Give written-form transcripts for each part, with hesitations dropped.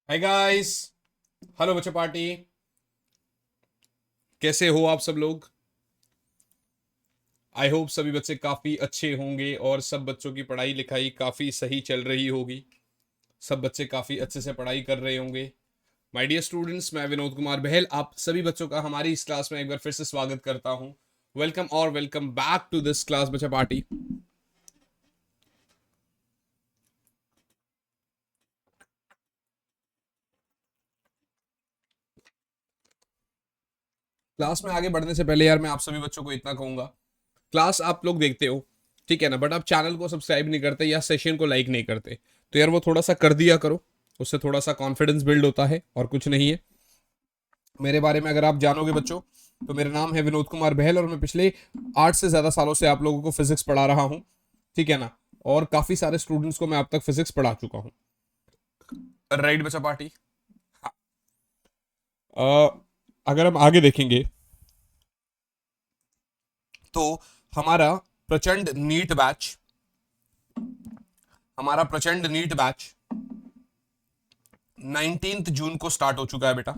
Hi guys. Hello बच्चा party. कैसे हो आप सब लोग? आई होप सभी बच्चे काफ़ी अच्छे होंगे और सब बच्चों की पढ़ाई लिखाई काफ़ी सही चल रही होगी। सब बच्चे काफ़ी अच्छे से पढ़ाई कर रहे होंगे। माय डियर स्टूडेंट्स, मैं विनोद कुमार बहल आप सभी बच्चों का हमारी इस क्लास में एक बार फिर से स्वागत करता हूं। वेलकम और welcome back to this class बच्चा पार्टी। क्लास में आगे बढ़ने से पहले यार मैं आप सभी बच्चों को इतना कहूंगा, क्लास आप लोग देखते हो ठीक है ना, बट आप चैनल को सब्सक्राइब नहीं करते या सेशन को लाइक नहीं करते, तो यार वो थोड़ा सा कर दिया करो। उससे थोड़ा सा कॉन्फिडेंस बिल्ड होता है और कुछ नहीं है। मेरे बारे में अगर आप जानोगे बच्चों, तो मेरा नाम है विनोद कुमार बहल और मैं पिछले 8 से ज़्यादा सालों से आप लोगों को फिजिक्स पढ़ा रहा हूँ। ठीक है ना। और काफ़ी सारे स्टूडेंट्स को मैं अब तक फिजिक्स पढ़ा चुका हूँ। राइट बच्चा पार्टी। अगर हम आगे देखेंगे तो हमारा प्रचंड नीट बैच हमारा प्रचंड नीट बैच 19 जून को स्टार्ट हो चुका है बेटा।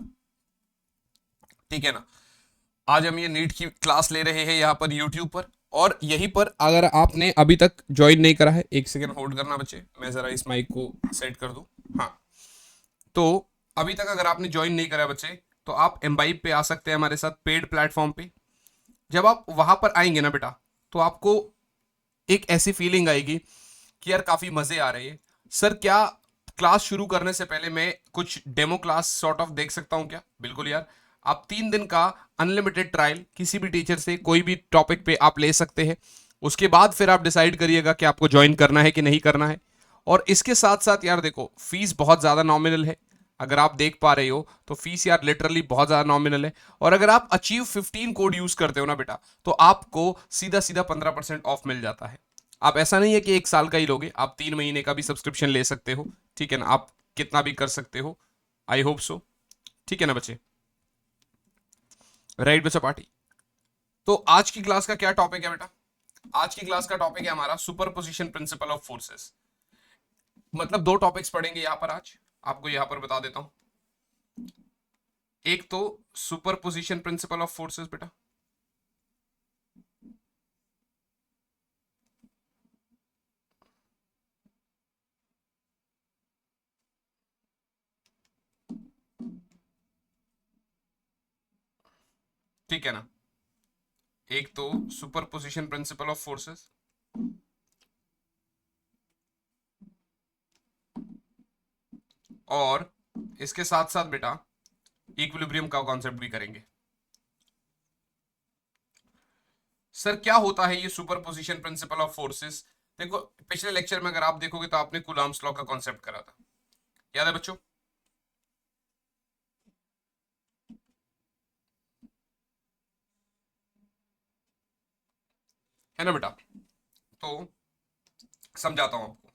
ठीक है ना। आज हम ये नीट की क्लास ले रहे हैं यहाँ पर यूट्यूब पर। और यहीं पर अगर आपने अभी तक ज्वाइन नहीं करा है, एक सेकेंड होल्ड करना बच्चे, मैं जरा इस माइक को सेट कर दूं। हाँ। तो अभी तक अगर आपने ज्वाइन नहीं करा बच्चे, तो आप एम्बाइब पे आ सकते हैं हमारे साथ पेड प्लेटफॉर्म पे। जब आप वहां पर आएंगे ना बेटा, तो आपको एक ऐसी फीलिंग आएगी कि यार काफी मजे आ रहे हैं। सर क्या क्लास शुरू करने से पहले मैं कुछ डेमो क्लास सॉर्ट ऑफ देख सकता हूँ क्या? बिल्कुल यार। आप 3 दिन का अनलिमिटेड ट्रायल किसी भी टीचर से कोई भी टॉपिक पे आप ले सकते हैं। उसके बाद फिर आप डिसाइड करिएगा कि आपको ज्वाइन करना है कि नहीं करना है। और इसके साथ साथ यार देखो, फीस बहुत ज़्यादा नॉमिनल है। अगर आप देख पा रहे हो तो फीस यार लिटरली बहुत ज़्यादा नॉमिनल है। और अगर आप अचीव 15 कोड यूज़ करते हो ना बेटा, तो आपको सीधा सीधा 15% ऑफ मिल जाता है। आप ऐसा नहीं है कि 1 साल का ही लोगे, आप 3 महीने का भी सब्सक्रिप्शन ले सकते हो। ठीक है ना। आप कितना भी कर सकते हो। I hope so. ठीक है ना बच्चे। राइट बच्चा पार्टी। तो आज की क्लास का क्या टॉपिक है बेटा? आज की क्लास का टॉपिक है हमारा super position principle of forces. मतलब 2 टॉपिक्स पढ़ेंगे यहाँ पर आज। आपको यहाँ पर बता देता हूं। एक तो super position principle of forces बेटा। ठीक है ना। एक तो super position principle of forces, और इसके साथ साथ बेटा इक्विलिब्रियम का कॉन्सेप्ट भी करेंगे। सर क्या होता है ये super position principle of forces? देखो, पिछले लेक्चर में अगर आप देखोगे तो आपने कूलम्ब्स लॉ का कॉन्सेप्ट करा था। याद है बच्चों? है ना बेटा? तो समझाता हूं आपको।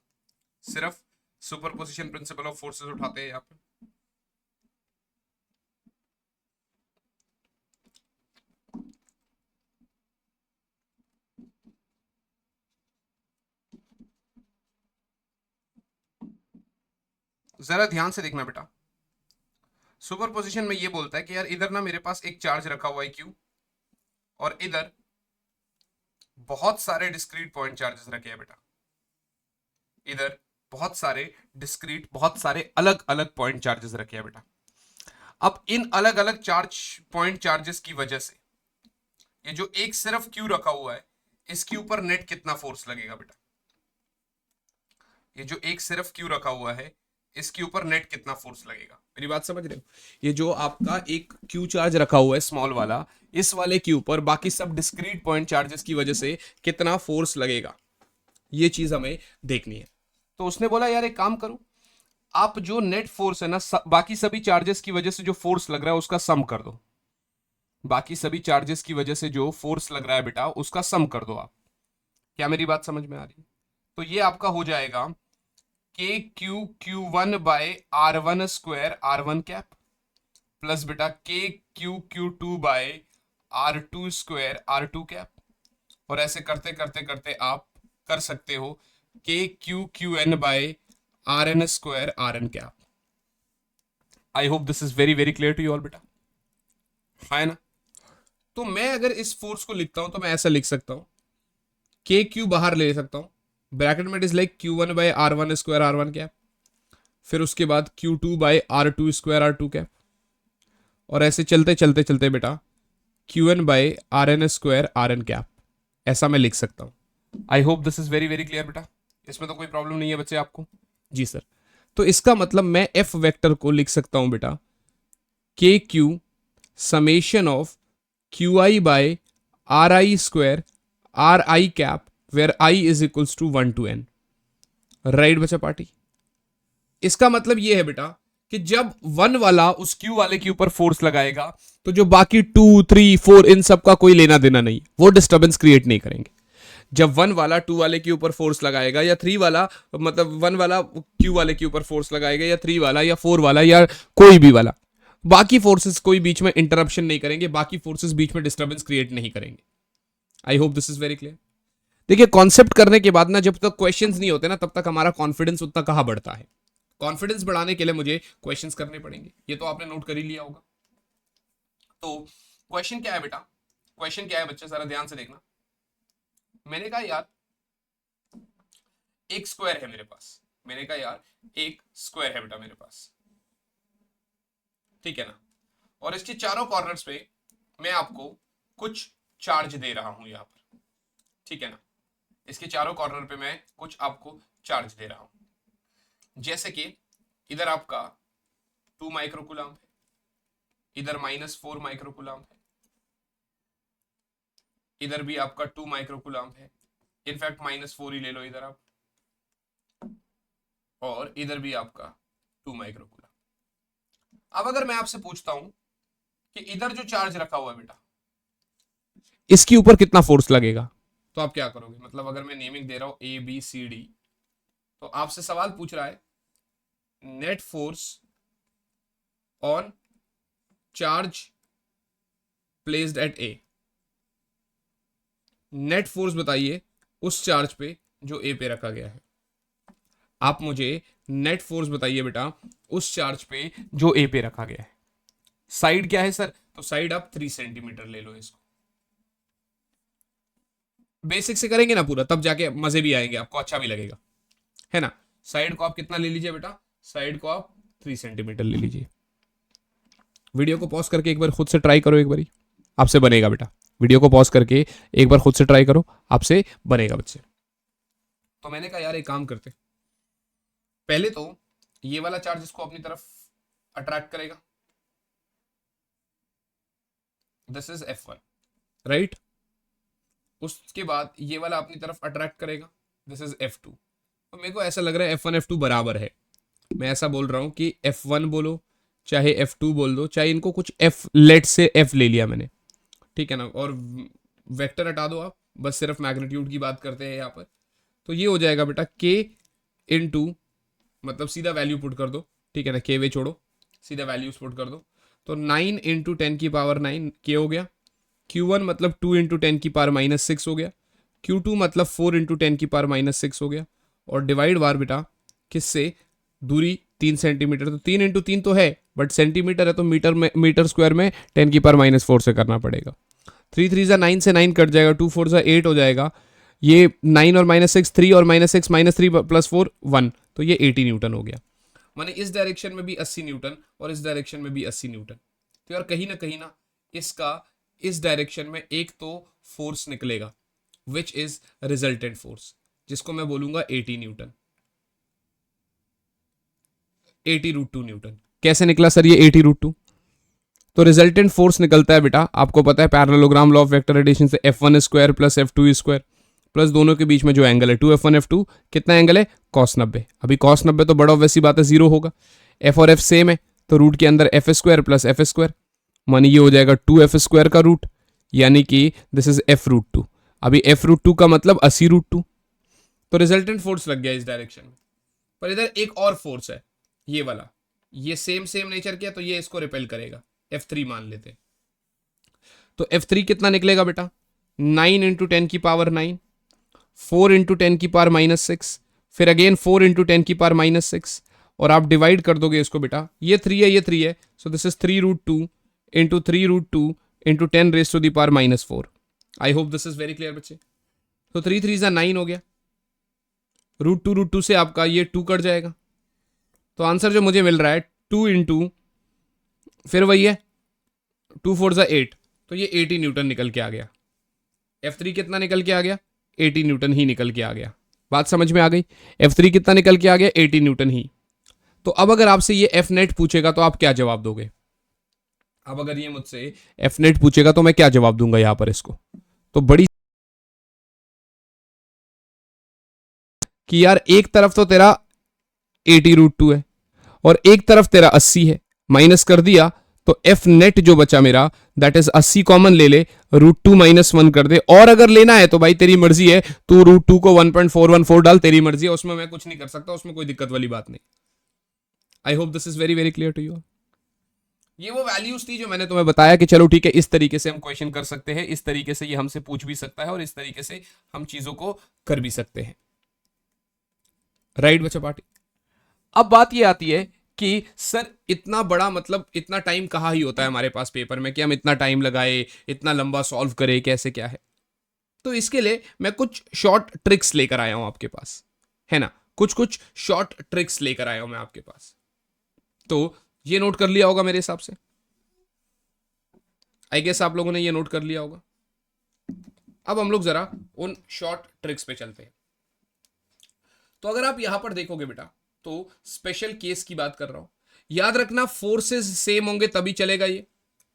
सिर्फ super position principle of forces उठाते हैं यहाँ पे। जरा ध्यान से देखना बेटा। सुपर पोजिशन में ये बोलता है कि यार इधर ना मेरे पास एक चार्ज रखा हुआ है क्यू, और इधर बहुत सारे डिस्क्रीट पॉइंट चार्जेस रखे हैं बेटा। इधर बहुत सारे अलग अलग पॉइंट चार्जेस रखे हैं बेटा। अब इन अलग अलग चार्ज पॉइंट चार्जेस की वजह से ये जो एक सिर्फ क्यू रखा हुआ है, इसके ऊपर नेट कितना फोर्स लगेगा बेटा? ये जो एक सिर्फ क्यू रखा हुआ है, इसके ऊपर नेट कितना फोर्स लगेगा? मेरी बात समझ रहे हो? ये जो आपका एक क्यू चार्ज रखा हुआ है स्मॉल वाला, इस वाले क्यू पर बाकी सब डिस्क्रीट पॉइंट चार्जेस की वजह से कितना फोर्स लगेगा, ये चीज हमें देखनी है। तो उसने बोला यार एक काम करो, आप जो नेट फोर्स है ना, बाकी सभी चार्जेस की वजह से जो फोर्स लग रहा है उसका सम कर दो। बाकी सभी चार्जेस की वजह से जो फोर्स लग रहा है बेटा, उसका सम कर दो आप। क्या मेरी बात समझ में आ रही है? तो ये आपका हो जाएगा k q q1 by r1 square r1 cap, plus बेटा k q q2 by r2 square r2 cap. और ऐसे करते करते करते आप कर सकते हो k q q n by r n square r n cap. I hope this is very very clear to you all बेटा, है ना। तो मैं अगर इस फोर्स को लिखता हूं तो मैं ऐसा लिख सकता हूं, के क्यू बाहर ले सकता हूं, ब्रैकेट में it is like Q1 by R1 square R1 cap, फिर उसके बाद Q2 by R2 square R2 cap, और ऐसे चलते चलते चलते बेटा Q1 by RN square RN cap, ऐसा मैं लिख सकता हूं। आई hope this is very very clear बेटा, इसमें तो कोई प्रॉब्लम नहीं है बच्चे आपको। जी सर। तो इसका मतलब मैं एफ वेक्टर को लिख सकता हूं बेटा के Q summation of Q I by R I square R I cap, where I is equals to 1 to n। Right बच्चा पार्टी। इसका मतलब ये है बेटा कि जब 1 वाला उस Q वाले के ऊपर फोर्स लगाएगा तो जो बाकी 2, 3, 4 इन सब का कोई लेना देना नहीं, वो डिस्टर्बेंस क्रिएट नहीं करेंगे। जब 1 वाला 2 वाले के ऊपर फोर्स लगाएगा, या 3 वाला मतलब 1 वाला Q वाले के ऊपर फोर्स लगाएगा, या 3 वाला या 4 वाला या कोई भी वाला, बाकी फोर्सेस कोई बीच में इंटरप्शन नहीं करेंगे, बाकी फोर्सेस बीच में डिस्टर्बेंस क्रिएट नहीं करेंगे। आई hope this is very clear. देखिए कॉन्सेप्ट करने के बाद ना, जब तक क्वेश्चंस नहीं होते ना, तब तक हमारा कॉन्फिडेंस उतना कहाँ बढ़ता है। कॉन्फिडेंस बढ़ाने के लिए मुझे क्वेश्चंस करने पड़ेंगे, ये तो आपने नोट कर ही लिया होगा। तो क्वेश्चन क्या है बेटा, क्वेश्चन क्या है बच्चे, जरा ध्यान से देखना। मैंने कहा यार एक स्क्वायर है मेरे पास, मैंने कहा यार एक स्क्वायर है बेटा मेरे पास, ठीक है ना, और इसके चारों कॉर्नर्स पे मैं आपको कुछ चार्ज दे रहा हूं यहां पर, ठीक है ना, इसके चारों कॉर्नर पे मैं कुछ आपको चार्ज दे रहा हूं। जैसे कि इधर आपका 2 माइक्रोकूलम है, इधर -4 माइक्रोकूलम है, इधर भी आपका 2 माइक्रोकूलम है, इनफैक्ट -4 ही ले लो इधर आप, और इधर भी आपका 2 माइक्रोकूलम। अब अगर मैं आपसे पूछता हूं कि इधर जो चार्ज रखा हुआ है बेटा, इसके ऊपर कितना फोर्स लगेगा, तो आप क्या करोगे। मतलब अगर मैं नेमिंग दे रहा हूं ABCD, तो आपसे सवाल पूछ रहा है net force on charge placed at A। Net force बताइए उस चार्ज पे जो A पे रखा गया है। आप मुझे नेट फोर्स बताइए बेटा उस चार्ज पे जो A पे रखा गया है। साइड क्या है सर, तो साइड आप 3 सेंटीमीटर ले लो इसको। बेसिक से करेंगे ना पूरा, तब जाके मजे भी आएंगे, आपको अच्छा भी लगेगा, है ना। साइड को आप कितना ले लीजिए बेटा, साइड को आप 3 सेंटीमीटर ले लीजिए। वीडियो को पॉज करके एक बार खुद से ट्राई करो, एक बारी आपसे बनेगा बेटा। वीडियो को पॉज करके एक बार खुद से ट्राई करो, आपसे बनेगा बच्चे। तो मैंने कहा यार एक काम करते, पहले तो ये वाला चार्ज इसको अपनी तरफ अट्रैक्ट करेगा, दिस इज F1, राइट। उसके बाद ये वाला अपनी तरफ अट्रैक्ट करेगा, दिस इज F2। तो मेरे को ऐसा लग रहा है F1 F2 बराबर है। मैं ऐसा बोल रहा हूं कि F1 बोलो चाहे F2 बोल दो, चाहे इनको कुछ F लेट से F ले लिया मैंने, ठीक है ना, और वेक्टर हटा दो आप, बस सिर्फ मैग्नीट्यूड की बात करते हैं यहाँ पर। तो ये हो जाएगा बेटा K इंटू, मतलब सीधा वैल्यू पुट कर दो, ठीक है ना, के वे छोड़ो, सीधा वैल्यूज पुट कर दो। तो 9 इंटू 10 की पावर 9 के हो गया, Q1 मतलब 2 इंटू 10 की पावर -6 हो गया, Q2 मतलब 4 इंटू 10 की पावर -6 हो गया, और डिवाइड बार बेटा किससे, दूरी 3 सेंटीमीटर, तो 3 इंटू 3 तो है, बट सेंटीमीटर है तो मीटर में, मीटर स्क्वायर में 10 की पावर -4 से करना पड़ेगा। 3 3 जा 9 से 9 कट जाएगा, 2 4 जा 8 हो जाएगा, ये 9 और -6 3 और -6 -3 + 4 1, तो ये 80 न्यूटन हो गया। माने इस डायरेक्शन में भी 80 न्यूटन और इस डायरेक्शन में भी 80 न्यूटन। तो यार कहीं ना इसका इस डायरेक्शन में एक तो फोर्स निकलेगा विच इज रिजल्टेंट फोर्स, जिसको मैं बोलूंगा 80 न्यूटन, 80√2 न्यूटन। कैसे निकला सर ये 80√2, तो रिजल्टेंट फोर्स निकलता है बेटा, आपको पता है parallelogram law of vector addition से, F1 square plus F2 square plus दोनों के बीच में जो एंगल है 2F1 F2, कितना एंगल है cos 90। अभी cos 90 तो बड़ा ऑब्वियस सी बात है 0 होगा, F और F सेम है, तो रूट के अंदर F square plus F square, मानी ये हो जाएगा 2F स्क्वायर का रूट, यानी कि दिस इज F√2। अभी F√2 का मतलब 80√2, तो रिजल्टेंट फोर्स लग गया इस डायरेक्शन में। पर इधर एक और फोर्स है, ये वाला, ये सेम नेचर के, तो ये इसको रिपेल करेगा, F3 मान लेते हैं। तो F3 कितना निकलेगा बेटा, 9 इंटू 10 की पावर 9, 4 इंटू 10 की पावर -6, फिर अगेन 4 इंटू 10 की पावर -6, और आप डिवाइड कर दोगे इसको बेटा, ये 3 है, ये 3 है, सो this is 3√2 into 3√2 into 10⁻⁻⁴। I hope this is very clear बच्चे। तो 3 3 9 हो गया, √2 से आपका ये 2 कट जाएगा, तो आंसर जो मुझे मिल रहा है 2 इंटू फिर वही है 2 4 8, तो ये 80 न्यूटन निकल के आ गया। F3 कितना निकल के आ गया? 80 न्यूटन ही निकल के आ गया। बात समझ में आ गई? F3 कितना निकल के आ गया? 80 न्यूटन ही। तो अब अगर आपसे ये F नेट पूछेगा तो आप क्या जवाब दोगे? अब अगर ये मुझसे F नेट पूछेगा तो मैं क्या जवाब दूंगा यहां पर इसको? तो बड़ी कि यार एक तरफ तो तेरा 80√2 है और एक तरफ तेरा 80 है, माइनस कर दिया तो F नेट जो बचा मेरा दैट इज 80 कॉमन ले ले, √2 -1 कर दे, और अगर लेना है तो भाई तेरी मर्जी है, तू √2 को 1.414 डाल, तेरी मर्जी है, उसमें मैं कुछ नहीं कर सकता, उसमें कोई दिक्कत वाली बात नहीं। I hope this is very very clear to you. ये वो वैल्यूज थी जो मैंने तुम्हें बताया कि चलो ठीक है, इस तरीके से हम क्वेश्चन कर सकते हैं, इस तरीके से ये हमसे पूछ भी सकता है और इस तरीके से हम चीजों को कर भी सकते हैं। राइट बच्चा पार्टी। अब बात ये आती है कि सर इतना बड़ा मतलब इतना टाइम कहाँ ही होता है हमारे पास पेपर में कि हम इतना टाइम लगाए, इतना लंबा सॉल्व करें, कैसे क्या है? तो इसके लिए मैं कुछ शॉर्ट ट्रिक्स लेकर आया हूं आपके पास, है ना, कुछ शॉर्ट ट्रिक्स लेकर आया हूं मैं आपके पास। तो ये नोट कर लिया होगा मेरे हिसाब से, आई गेस आप लोगों ने ये नोट कर लिया होगा। अब हम लोग जरा उन शॉर्ट ट्रिक्स पे चलते हैं। तो अगर आप यहां पर देखोगे बेटा, तो स्पेशल केस की बात कर रहा हूं, याद रखना फोर्सेस सेम होंगे तभी चलेगा ये,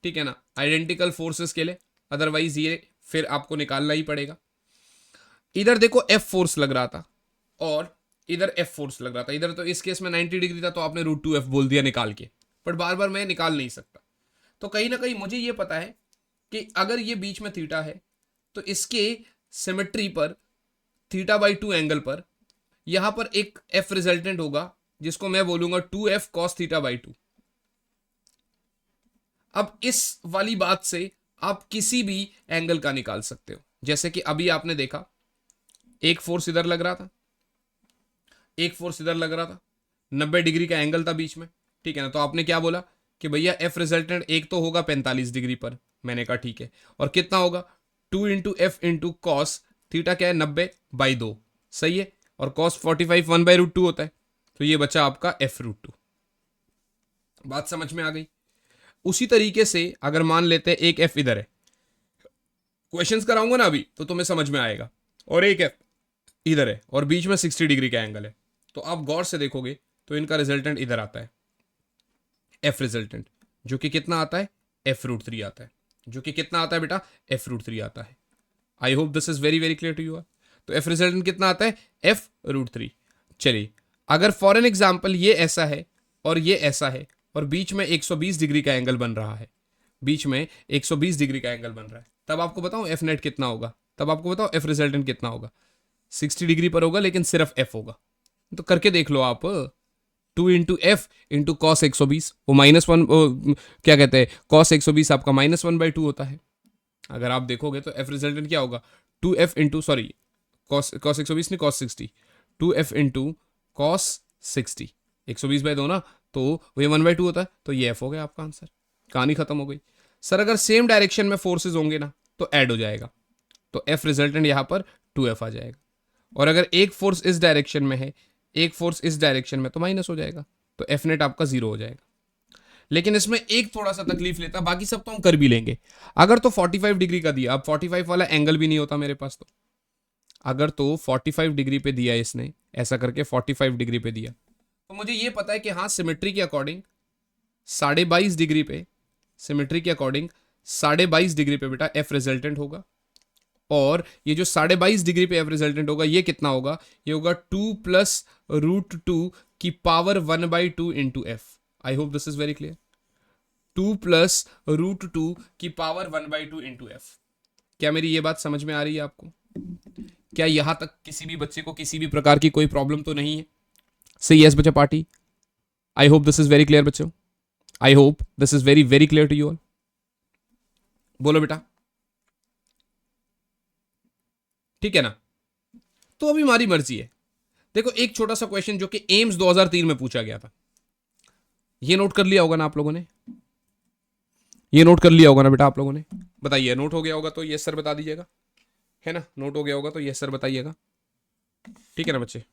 ठीक है ना, आइडेंटिकल फोर्सेस के लिए, अदरवाइज ये फिर आपको निकालना ही पड़ेगा। इधर देखो F फोर्स लग रहा था और इधर F फोर्स लग रहा था, इधर तो इस केस में 90 डिग्री था तो आपने √2F बोल दिया निकाल के, पर बार बार मैं निकाल नहीं सकता। तो कहीं ना कहीं मुझे ये पता है कि अगर ये बीच में थीटा है तो इसके सिमेट्री पर θ/2 एंगल पर यहां पर एक F रिजल्टेंट होगा जिसको मैं बोलूंगा 2F cos θ/2। अब इस वाली बात से आप किसी भी एंगल का निकाल सकते हो, जैसे कि अभी आपने देखा एक फोर्स इधर लग रहा था, एक फोर्स इधर लग रहा था, 90 डिग्री का एंगल था बीच में, ठीक है ना, तो आपने क्या बोला कि भैया F रिजल्टेंट एक तो होगा 45 डिग्री पर, मैंने कहा ठीक है, और कितना होगा 2 into F into cos theta क्या है 90/2, सही है, और कॉस 45 1/√2 होता है, तो ये बचा आपका F√2। बात समझ में आ गई? उसी तरीके से अगर मान लेते हैं एक F इधर है, क्वेश्चंस कराऊंगा ना अभी तो तुम्हें समझ में आएगा, और एक F इधर है और बीच में 60 डिग्री का एंगल है, तो आप गौर से देखोगे तो इनका रिजल्टेंट इधर आता है F रिजल्टेंट, जो कि कितना आता है F√3 आता है, जो कि कितना आता है बेटा F√3 आता है। I hope this is very very clear to you. तो F रिजल्टेंट कितना आता है F√3। चलिए अगर फॉर एन एग्जाम्पल ये ऐसा है और ये ऐसा है और बीच में 120 डिग्री का एंगल बन रहा है, बीच में 120 डिग्री का एंगल बन रहा है, तब आपको बताऊं F नेट कितना होगा, तब आपको बताओ F रिजल्टेंट कितना होगा, 60 डिग्री पर होगा लेकिन सिर्फ F होगा। तो करके देख लो आप, 2 इंटू एफ इंटू कॉस 120, वो -1 क्या कहते हैं कॉस 120 आपका -1/2 होता है। अगर आप देखोगे तो F रिजल्टेंट क्या होगा 2F इंटू सॉरी कॉस 120 नहीं कॉस 60, 2F इंटू कॉस 60, 120/2 ना, तो वो 1/2 होता है, तो ये F हो गया आपका आंसर, कहानी खत्म हो गई। सर अगर सेम डायरेक्शन में फोर्सेज होंगे ना तो ऐड हो जाएगा, तो F रिजल्टेंट यहाँ पर 2F आ जाएगा, और अगर एक फोर्स इस डायरेक्शन में है एक फोर्स इस डायरेक्शन में तो माइनस हो जाएगा, तो F नेट आपका 0 हो जाएगा। लेकिन इसमें एक थोड़ा सा तकलीफ लेता, बाकी सब तो हम कर भी लेंगे। अगर तो 45 डिग्री का दिया, अब 45 वाला एंगल भी नहीं होता मेरे पास, तो अगर तो 45 डिग्री पे दिया इसने, ऐसा करके 45 डिग्री पे दिया, तो मुझे ये पता है कि हाँ सिमेट्री के अकॉर्डिंग 22.5 डिग्री पे, सिमेट्री के अकॉर्डिंग 22.5 डिग्री पे बेटा F रिजल्टेंट होगा, और ये जो 22.5 डिग्री पे F रिजल्टेंट होगा ये कितना होगा, ये होगा 2 + √2 की power 1/2 into F. I hope this is very clear, 2 + √2 की पावर 1/2 इंटू एफ। क्या मेरी ये बात समझ में आ रही है आपको? क्या यहां तक किसी भी बच्चे को किसी भी प्रकार की कोई प्रॉब्लम तो नहीं है? सही यस बच्चा party, I hope this is very clear बच्चों, I hope this is very very clear to you all. बोलो बेटा, ठीक है ना? तो अभी हमारी मर्जी है, देखो एक छोटा सा क्वेश्चन जो कि एम्स 2003 में पूछा गया था, ये नोट कर लिया होगा ना आप लोगों ने, ये नोट कर लिया होगा ना बेटा आप लोगों ने, बताइए नोट हो गया होगा तो यस सर बता दीजिएगा, है ना, नोट हो गया होगा तो यस सर बताइएगा, ठीक है ना बच्चे।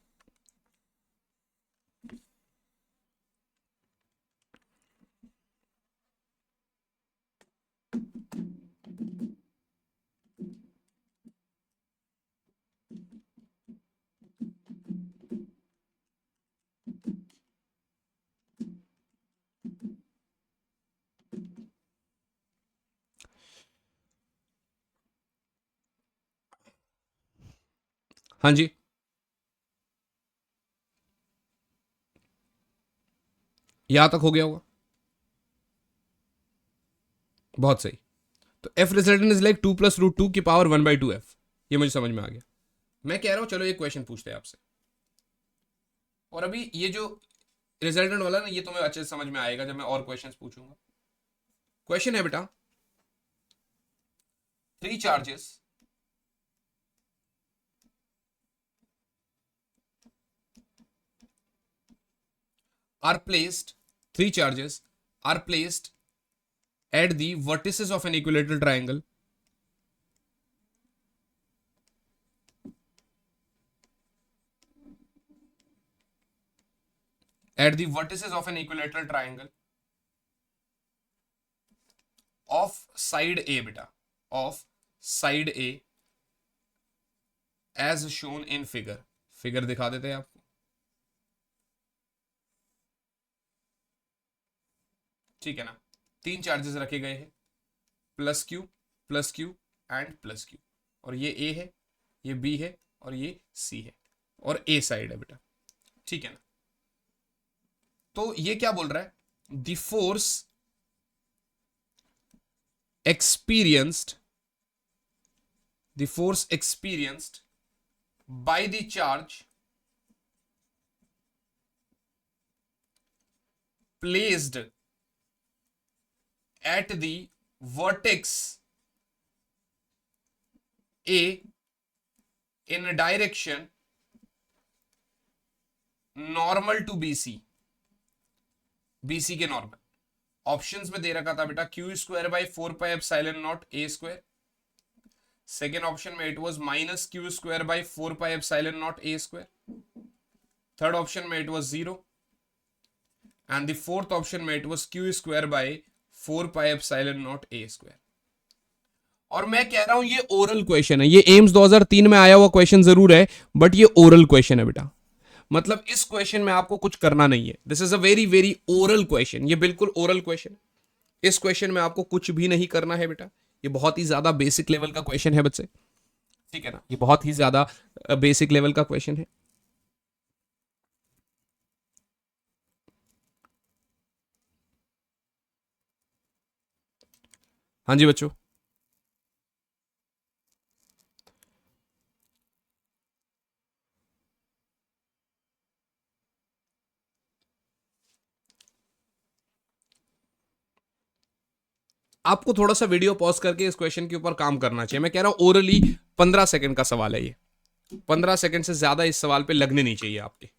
हाँ जी, यहां तक हो गया होगा, बहुत सही। तो एफ रिजल्टेंट इज लाइक 2 + √2 की पावर 1/2f, ये मुझे समझ में आ गया। मैं कह रहा हूं चलो एक क्वेश्चन पूछते हैं आपसे, और अभी ये जो रिजल्टेंट वाला ना ये तुम्हें अच्छे से समझ में आएगा जब मैं और क्वेश्चंस पूछूंगा। क्वेश्चन है बेटा, 3 charges are placed, 3 charges are placed at the vertices of an equilateral triangle at the vertices of an equilateral triangle of side A beta, of side A as shown in figure, figure दिखा देते हैं आपको, ठीक है ना। 3 charges रखे गए हैं, plus Q and plus Q, और ये ए है, ये बी है और ये सी है, और ए साइड है बेटा, ठीक है ना। तो ये क्या बोल रहा है, the force experienced, the force experienced by the charge placed at the vertex A in a direction normal to BC, BC के नॉर्मल। ऑप्शंस में दे रखा था बेटा q²/4πε0 a², सेकेंड ऑप्शन में it was -q²/4πε0 a², third option में it was 0, and the fourth option में it was q²/4πε0 a²। और मैं कह रहा हूं ये ओरल क्वेश्चन है, ये एम्स 2003 में आया हुआ क्वेश्चन जरूर है, बट ये ओरल क्वेश्चन है बेटा, मतलब इस क्वेश्चन में आपको कुछ करना नहीं है, this is a very very oral question, ये बिल्कुल ओरल क्वेश्चन है, इस क्वेश्चन में आपको कुछ भी नहीं करना है बेटा, ये बहुत ही ज्यादा बेसिक लेवल का क्वेश्चन है बच्चे, ठीक है ना, ये बहुत ही ज्यादा बेसिक लेवल का क्वेश्चन है। हाँ जी बच्चों, आपको थोड़ा सा वीडियो पॉज करके इस क्वेश्चन के ऊपर काम करना चाहिए, मैं कह रहा हूं ओरली 15 सेकंड का सवाल है ये, 15 सेकंड से ज्यादा इस सवाल पे लगने नहीं चाहिए आपके।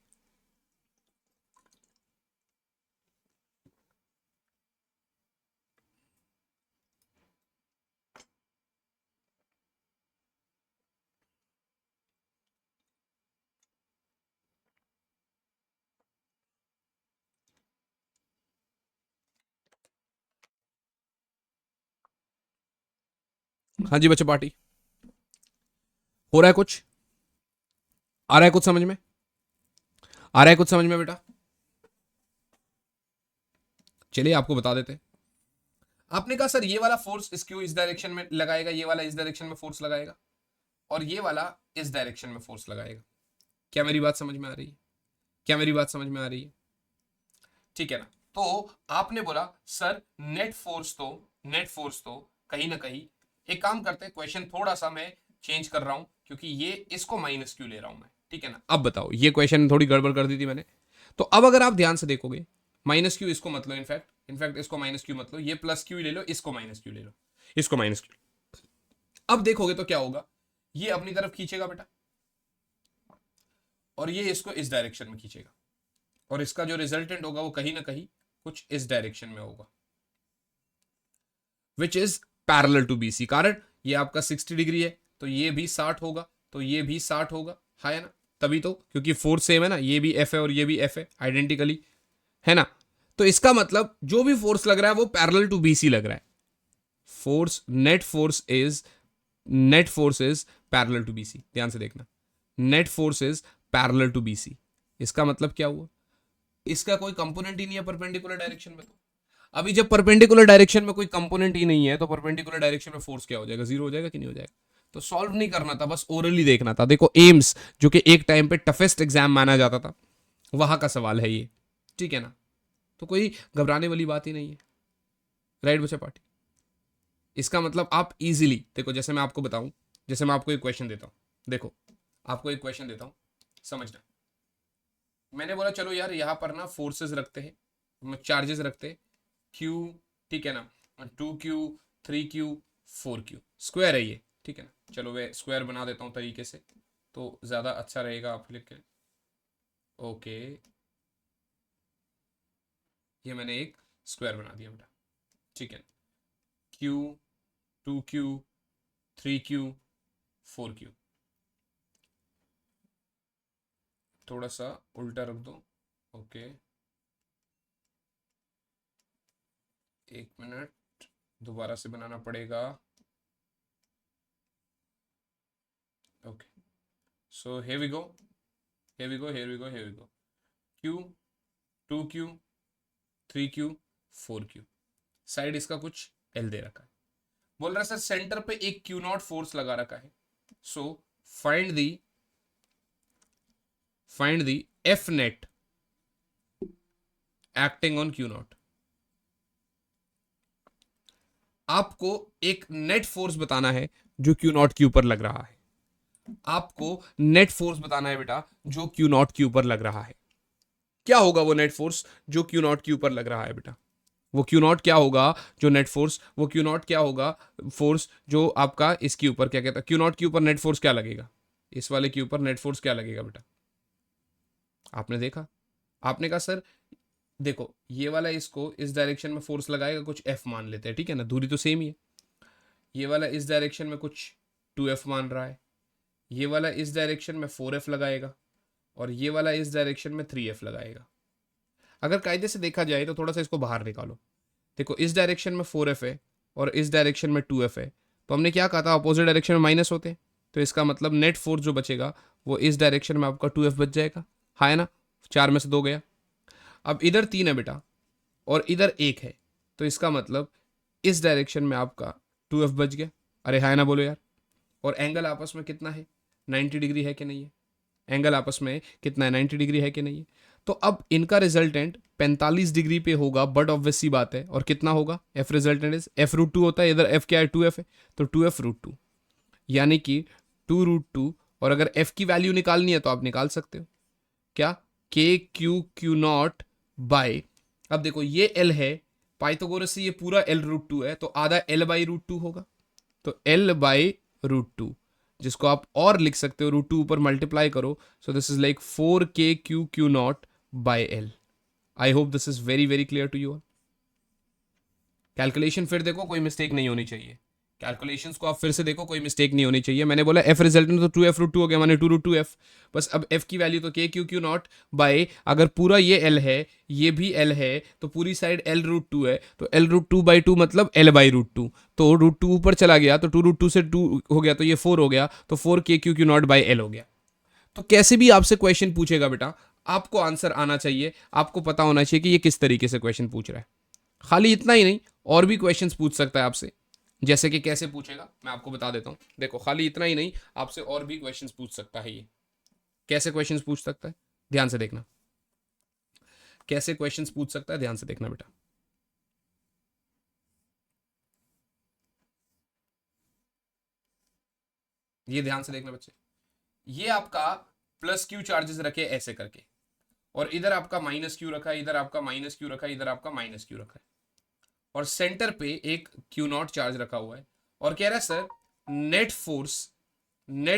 हाँ जी बच्चे पार्टी, हो रहा है कुछ, आ रहा है कुछ समझ में, आ रहा है कुछ समझ में बेटा, चलिए आपको बता देते हैं। आपने कहा सर ये वाला फोर्स इसको इस डायरेक्शन में लगाएगा, ये वाला इस डायरेक्शन में फोर्स लगाएगा, और ये वाला इस डायरेक्शन में फोर्स लगाएगा, क्या मेरी बात समझ में आ रही है, क्या मेरी बात समझ में आ रही है, ठीक है ना। तो आपने बोला सर नेट फोर्स तो कहीं ना कहीं, एक काम करते हैं क्वेश्चन थोड़ा सा मैं चेंज कर रहा हूं, क्योंकि ये इसको माइनस क्यू ले रहा हूं मैं, ठीक है ना। अब बताओ, ये क्वेश्चन थोड़ी गड़बड़ कर दी थी मैंने, तो अब अगर आप ध्यान से देखोगे, माइनस क्यू इसको मतलब इनफैक्ट इसको माइनस क्यू मतलब, ये प्लस क्यू ले लो, इसको माइनस क्यू ले लो, इसको माइनस क्यू, अब देखोगे तो क्या होगा, ये अपनी तरफ खींचेगा बेटा, और ये इसको इस डायरेक्शन में खींचेगा, और इसका जो रिजल्टेंट होगा वो कहीं ना कहीं कुछ इस डायरेक्शन में होगा, which is parallel to BC। कारण ये आपका 60 डिग्री है, तो ये भी 60 होगा, तो ये भी 60 होगा, है ना, तभी तो, क्योंकि फोर्स सेम है ना, ये भी F है और ये भी F है आइडेंटिकली, है ना। तो इसका मतलब जो भी फोर्स लग रहा है वो पैरेलल टू BC लग रहा है। Force, net force is parallel to BC। ध्यान से देखना, net force is parallel to BC। इसका मतलब क्या हुआ, इसका कोई कंपोनेंट ही नहीं है परपेंडिकुलर डायरेक्शन में। तो अभी जब परपेंडिकुलर डायरेक्शन में कोई कंपोनेंट ही नहीं है तो परपेंडिकुलर डायरेक्शन में फोर्स क्या हो जाएगा, जीरो हो जाएगा कि नहीं हो जाएगा। तो सॉल्व नहीं करना था, बस ओरली देखना था। देखो एम्स जो कि एक टाइम पे टफेस्ट एग्जाम माना जाता था, वहां का सवाल है ये, ठीक है ना। तो कोई घबराने वाली बात ही नहीं है, राइट बच्चा पार्टी। इसका मतलब आप इजीली देखो, जैसे मैं आपको बताऊं, जैसे मैं आपको एक क्वेश्चन देता हूं, देखो आपको एक क्वेश्चन देता हूं, समझना। मैंने बोला चलो यार यहां पर ना फोर्सेस रखते हैं, चार्जेस रखते हैं, Q, ठीक है ना, 2Q, 3Q, 4Q, स्क्वायर है ये, ठीक है ना। चलो वे स्क्वायर बना देता हूं तरीके से, तो ज्यादा अच्छा रहेगा आप लिख के। ओके, ये मैंने एक स्क्वायर बना दिया बेटा, ठीक है। Q, 2Q, 3Q, 4Q, थोड़ा सा उल्टा रख दो। ओके, एक मिनट, दोबारा से बनाना पड़ेगा। Okay, so here we go, here we go, here we go, here we go, Q, 2Q, 3Q, 4Q, side इसका कुछ L दे रखा है। बोल रहा है सर सेंटर पे एक Q0 फोर्स लगा रखा है, so find the F net acting on Q0। आपको एक नेट फोर्स बताना है जो Q0 के ऊपर लग रहा है, आपको नेट फोर्स बताना है बेटा जो Q0 के ऊपर लग रहा है। क्या होगा वो नेट फोर्स जो Q0 के ऊपर लग रहा है बेटा, वो Q0 क्या होगा जो नेट फोर्स, वो Q0 क्या होगा फोर्स जो आपका इसके ऊपर, क्या कहता है Q0 के ऊपर नेट फोर्स क्या लगेगा, इस वाले के ऊपर नेट फोर्स क्या लगेगा बेटा। आपने देखा, आपने कहा सर देखो ये वाला इसको इस डायरेक्शन में फोर्स लगाएगा, कुछ F मान लेते हैं, ठीक है ना, दूरी तो सेम ही है। ये वाला इस डायरेक्शन में कुछ 2F मान रहा है, ये वाला इस डायरेक्शन में 4F लगाएगा, और ये वाला इस डायरेक्शन में 3F लगाएगा। अगर कायदे से देखा जाए तो थोड़ा सा इसको बाहर निकालो, देखो इस डायरेक्शन में 4F है और इस डायरेक्शन में 2F है, तो हमने क्या कहा था अपोजिट डायरेक्शन में माइनस होते हैं, तो इसका मतलब नेट फोर्स जो बचेगा वो इस डायरेक्शन में आपका 2F बच जाएगा, हाँ है ना, 4 में से 2 गया। अब इधर 3 है बेटा और इधर 1 है, तो इसका मतलब इस डायरेक्शन में आपका 2F बच गया, अरे हाँ ना बोलो यार। और एंगल आपस में कितना है, 90 डिग्री है कि नहीं है, एंगल आपस में कितना है, 90 डिग्री है कि नहीं है। तो अब इनका रिजल्टेंट 45 डिग्री पे होगा, बट ऑब्वियस सी बात है, और कितना होगा, एफ रिजल्टेंट इज F√2 होता है, इधर एफ क्या है 2F है, तो 2F√2, यानी कि 2√2। और अगर एफ की वैल्यू निकालनी है तो आप निकाल सकते हो, क्या K Q बाय, अब देखो ये L है, पाइथागोरस से ये पूरा L√2 है, तो आधा L/√2 होगा, तो L/√2, जिसको आप और लिख सकते हो √2 ऊपर मल्टीप्लाई करो, so this is like 4K by L। I hope this is very very clear to you all. Calculation फिर देखो कोई मिस्टेक नहीं होनी चाहिए, कैलकुलेशंस को आप फिर से देखो कोई मिस्टेक नहीं होनी चाहिए। मैंने बोला एफ रिजल्टेंट तो 2F√2 हो गया, माने 2√2F, बस अब एफ की वैल्यू तो K बाय, अगर पूरा ये L है ये भी L है तो पूरी साइड L√2 है, तो L√2/2 मतलब L/√2, तो √2 ऊपर चला गया तो 2√2 से 2 हो गया तो ये 4 हो गया, तो 4K बाय L हो गया। तो कैसे भी आपसे क्वेश्चन पूछेगा बेटा, आपको आंसर आना चाहिए, आपको पता होना चाहिए कि ये किस तरीके से क्वेश्चन पूछ रहा है। खाली इतना ही नहीं, और भी क्वेश्चंस पूछ सकता है आपसे, जैसे कि कैसे पूछेगा मैं आपको बता देता हूं। देखो खाली इतना ही नहीं, आपसे और भी क्वेश्चंस पूछ सकता है ये। कैसे क्वेश्चंस पूछ सकता है, ध्यान से देखना, कैसे क्वेश्चंस पूछ सकता है, ध्यान से देखना बेटा। ये ध्यान से देखना बच्चे, ये आपका +Q चार्जेस रखे ऐसे करके, और इधर आपका -Q रखा है, इधर आपका -Q रखा है, इधर आपका -Q रखा है, और सेंटर पे एक Q0 चार्ज रखा हुआ है, और कह रहा है sir net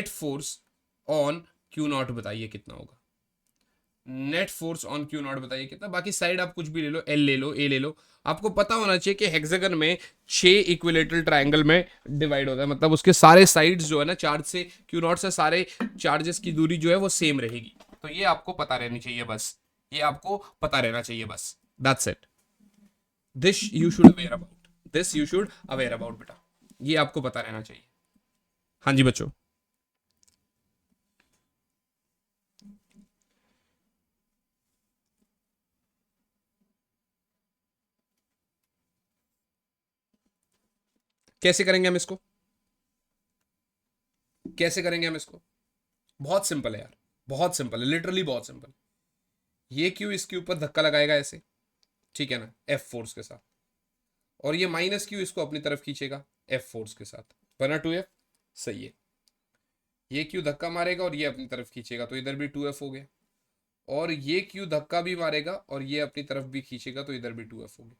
force on Q0 बताइए कितना होगा। Net force on Q not बताइए कितना। बाकी साइड आप कुछ भी ले लो, एल ले लो, ए ले लो, आपको पता होना चाहिए कि हेक्सागन में 6 इक्विलेटरल ट्रायंगल में डिवाइड होता है, मतलब उसके सारे साइड्स जो है ना, चार्ज से क्यू नॉट से सारे चार्जेस की दूरी जो है वो सेम रहेगी। तो ये आपको पता रहनी चाहिए बस, ये आपको पता रहना चाहिए बस, that's it. This you should aware about, this you should aware about बेटा, ये आपको पता रहना चाहिए। हाँ जी बच्चों, कैसे करेंगे हम इसको, कैसे करेंगे हम इसको? बहुत सिंपल है यार, बहुत सिंपल है, लिटरली बहुत सिंपल। ये क्यू इसके ऊपर धक्का लगाएगा ऐसे, ठीक है ना, एफ फोर्स के साथ, और ये माइनस क्यू इसको अपनी तरफ खींचेगा एफ फोर्स के साथ, बना 2F। सही है, ये क्यू धक्का मारेगा और ये अपनी तरफ खींचेगा, तो इधर भी 2F हो गया, और ये क्यू धक्का भी मारेगा और ये अपनी तरफ भी खींचेगा, तो इधर भी 2F हो गया।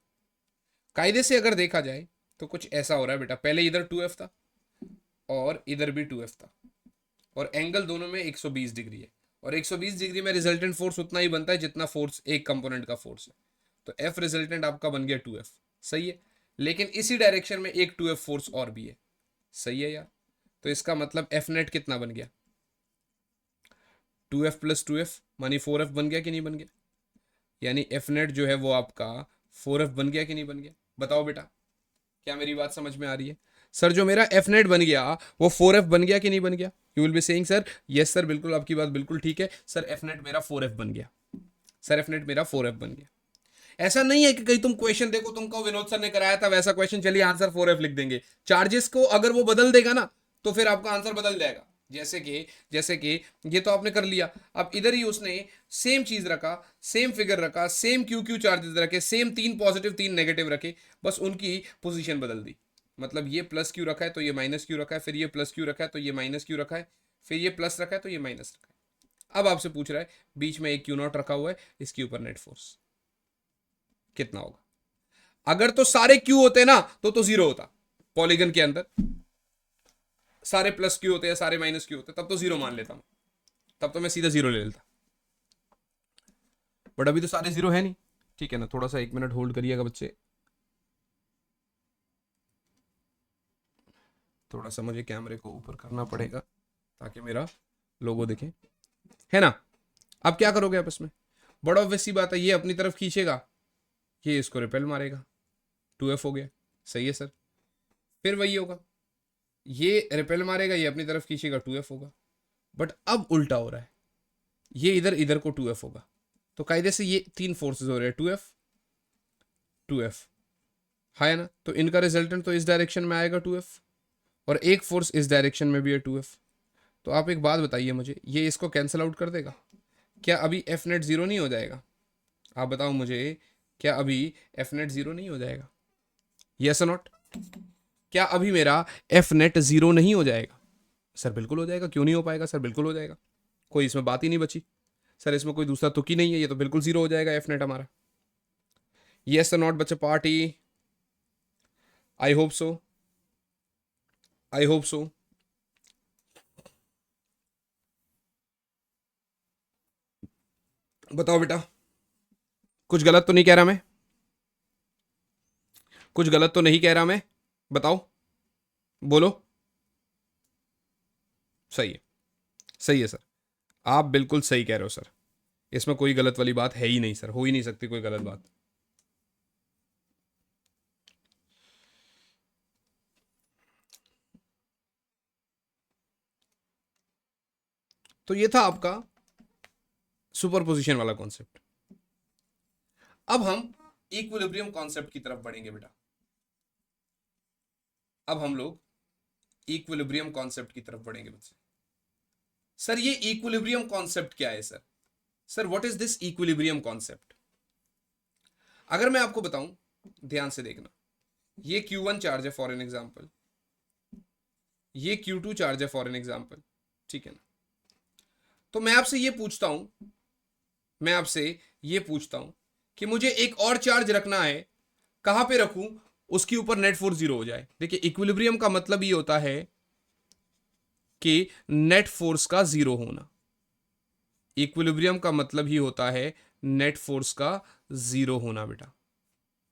कायदे से अगर देखा जाए तो कुछ ऐसा हो रहा है बेटा, पहले इधर 2F था और इधर भी 2F था, और एंगल दोनों में 120 डिग्री है, और 120 डिग्री में रिजल्टेंट फोर्स उतना ही बनता है जितना फोर्स एक कंपोनेंट का फोर्स है, तो एफ रिजल्टेंट आपका बन गया 2F। सही है, लेकिन इसी डायरेक्शन में एक 2F फोर्स और भी है। सही है यार, तो इसका मतलब एफ नेट कितना बन गया, 2F प्लस 2F मानी 4F बन गया कि नहीं बन गया? यानी एफ नेट जो है वो आपका 4F बन गया कि नहीं बन गया? बताओ बेटा, क्या मेरी बात समझ में आ रही है? सर जो मेरा एफ नेट बन गया वो 4F बन गया कि नहीं बन गया? You will be saying sir yes sir, बिल्कुल आपकी बात बिल्कुल ठीक है सर, एफ नेट मेरा 4F बन गया, सर एफ नेट मेरा 4F बन गया। ऐसा नहीं है कि कहीं तुम क्वेश्चन देखो, तुमको विनोद सर ने कराया था वैसा क्वेश्चन, चलिए आंसर 4F लिख देंगे। चार्जेस को अगर वो बदल देगा ना तो फिर आपका आंसर बदल जाएगा। जैसे कि ये तो आपने कर लिया, अब इधर ही उसने सेम चीज रखा, सेम फिगर रखा, सेम क्यू क्यू चार्जेस रखे, सेम 3 पॉजिटिव 3 नेगेटिव रखे, बस उनकी पोजीशन बदल दी। मतलब ये प्लस क्यू रखा है तो ये माइनस क्यू रखा है, फिर ये प्लस क्यू रखा है तो ये माइनस क्यू रखा है, फिर ये प्लस रखा है तो ये माइनस रखा है। अब आपसे पूछ रहा है बीच में एक क्यू नॉट रखा हुआ है, इसके ऊपर नेट फोर्स कितना होगा? अगर तो सारे क्यू होते ना तो जीरो होता, पॉलीगन के अंदर सारे प्लस क्यू होते या सारे माइनस क्यू होते तब तो जीरो मान लेता हूं, तब तो मैं सीधा जीरो ले लेता, बट अभी तो सारे जीरो है नहीं। ठीक है ना, थोड़ा सा 1 मिनट होल्ड करिएगा बच्चे, थोड़ा सा मुझे कैमरे को ऊपर करना पड़ेगा ताकि मेरा लोगो दिखे, है ना। अब क्या करोगे आप इसमें, बड़ा ऑब्वियस सी बात है, ये अपनी तरफ खींचेगा, ये इसको रिपेल मारेगा, 2F हो गया। सही है सर, फिर वही होगा, ये रिपेल मारेगा, ये अपनी तरफ खींचेगा, 2F होगा। बट अब उल्टा हो रहा है, ये इधर इधर को 2F होगा, तो कायदे से ये 3 फोर्सेस हो रहे हैं, 2F 2F, है ना, तो इनका रिजल्टेंट तो इस डायरेक्शन में आएगा 2F, और एक फोर्स इस डायरेक्शन में भी है 2F। तो आप एक बात बताइए मुझे, ये इसको कैंसिल आउट कर देगा क्या? अभी एफ नेट जीरो नहीं हो जाएगा? आप बताओ मुझे, क्या अभी एफ नेट जीरो नहीं हो जाएगा? यस और नॉट? क्या अभी मेरा एफ नेट जीरो नहीं हो जाएगा? सर बिल्कुल हो जाएगा, क्यों नहीं हो पाएगा? सर बिल्कुल हो जाएगा, कोई इसमें बात ही नहीं बची सर, इसमें कोई दूसरा तुक ही नहीं है, ये तो बिल्कुल जीरो हो जाएगा एफ नेट हमारा। यस और नॉट बच्चे party? I hope so, I hope so. बताओ बेटा, कुछ गलत तो नहीं कह रहा मैं? कुछ गलत तो नहीं कह रहा मैं? बताओ, बोलो। सही है, सही है सर, आप बिल्कुल सही कह रहे हो सर, इसमें कोई गलत वाली बात है ही नहीं सर, हो ही नहीं सकती कोई गलत बात। तो ये था आपका सुपरपोजिशन वाला कॉन्सेप्ट। अब हम इक्विलिब्रियम कॉन्सेप्ट की तरफ बढ़ेंगे बेटा, अब हम लोग इक्विलिब्रियम कॉन्सेप्ट की तरफ बढ़ेंगे बच्चे। सर ये इक्विलिब्रियम कॉन्सेप्ट क्या है sir? Sir what is this equilibrium concept? अगर मैं आपको बताऊं, ध्यान से देखना, ये Q1 चार्ज है फॉर एन एग्जांपल, ये Q2 चार्ज है फॉर एन एग्जांपल, ठीक है ना। तो मैं आपसे ये पूछता हूं, मैं आपसे ये पूछता हूं कि मुझे एक और चार्ज रखना है, कहां पे रखूं उसके ऊपर नेट फोर्स जीरो हो जाए? देखिए इक्विलिब्रियम का मतलब ये होता है कि नेट फोर्स का जीरो होना, इक्विलिब्रियम का मतलब ही होता है नेट फोर्स का जीरो होना बेटा।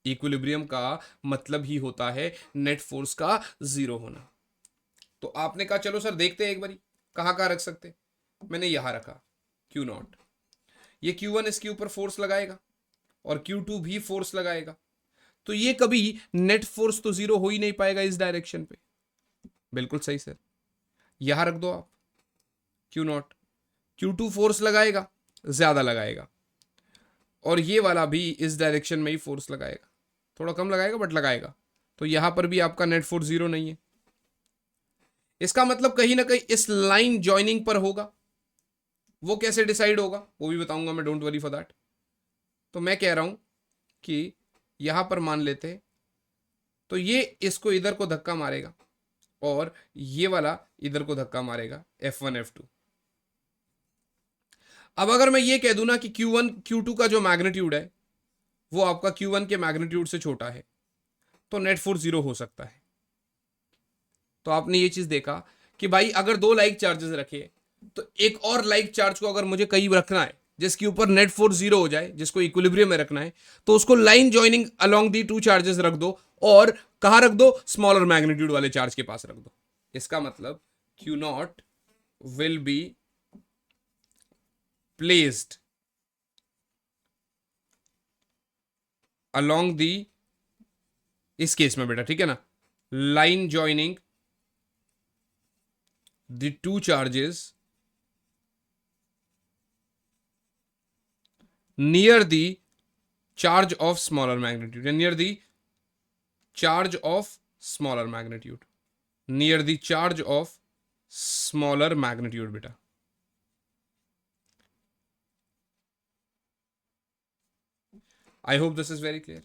इक्विलिब्रियम का मतलब ही होता है नेट फोर्स का जीरो होना। तो आपने कहा चलो सर देखते हैं एक बारी कहाँ कहाँ रख सकते। मैंने यहां रखा क्यू नॉट। ये Q1 इसके ऊपर फोर्स लगाएगा और Q2 भी फोर्स लगाएगा, तो ये कभी नेट फोर्स तो जीरो हो ही नहीं पाएगा इस डायरेक्शन पे। बिल्कुल सही सर, यहां रख दो आप क्यू नॉट। Q2 फोर्स लगाएगा, ज्यादा लगाएगा, और ये वाला भी इस डायरेक्शन में ही फोर्स लगाएगा, थोड़ा कम लगाएगा बट लगाएगा। तो यहां पर भी आपका नेट फोर्स जीरो नहीं है। इसका मतलब कहीं ना कहीं इस लाइन ज्वाइनिंग पर होगा। वो कैसे डिसाइड होगा वो भी बताऊंगा मैं, डोंट वरी फॉर दैट। तो मैं कह रहा हूं कि यहां पर मान लेते हैं, तो ये इसको इधर को धक्का मारेगा और ये वाला इधर को धक्का मारेगा, F1 F2। अब अगर मैं ये कह दूं ना कि Q1 Q2 का जो मैग्नीट्यूड है वो आपका Q1 के मैग्नीट्यूड से छोटा है, तो नेट फोर्स जीरो हो सकता है। तो आपने ये चीज देखा कि भाई अगर दो लाइक चार्जेस रखे, तो एक और लाइक चार्ज को अगर मुझे कहीं रखना है जिसके ऊपर नेट फोर्स जीरो हो जाए, जिसको इक्विलिब्रियम में रखना है, तो उसको line joining along the two charges रख दो, और कहां रख दो, स्मॉलर मैग्नीट्यूड वाले चार्ज के पास रख दो। इसका मतलब Q not will be placed along the, इस केस में बेटा ठीक है ना, line joining the two charges near the charge of smaller magnitude, near the charge of smaller magnitude, near the charge of smaller magnitude beta। I hope this is very clear.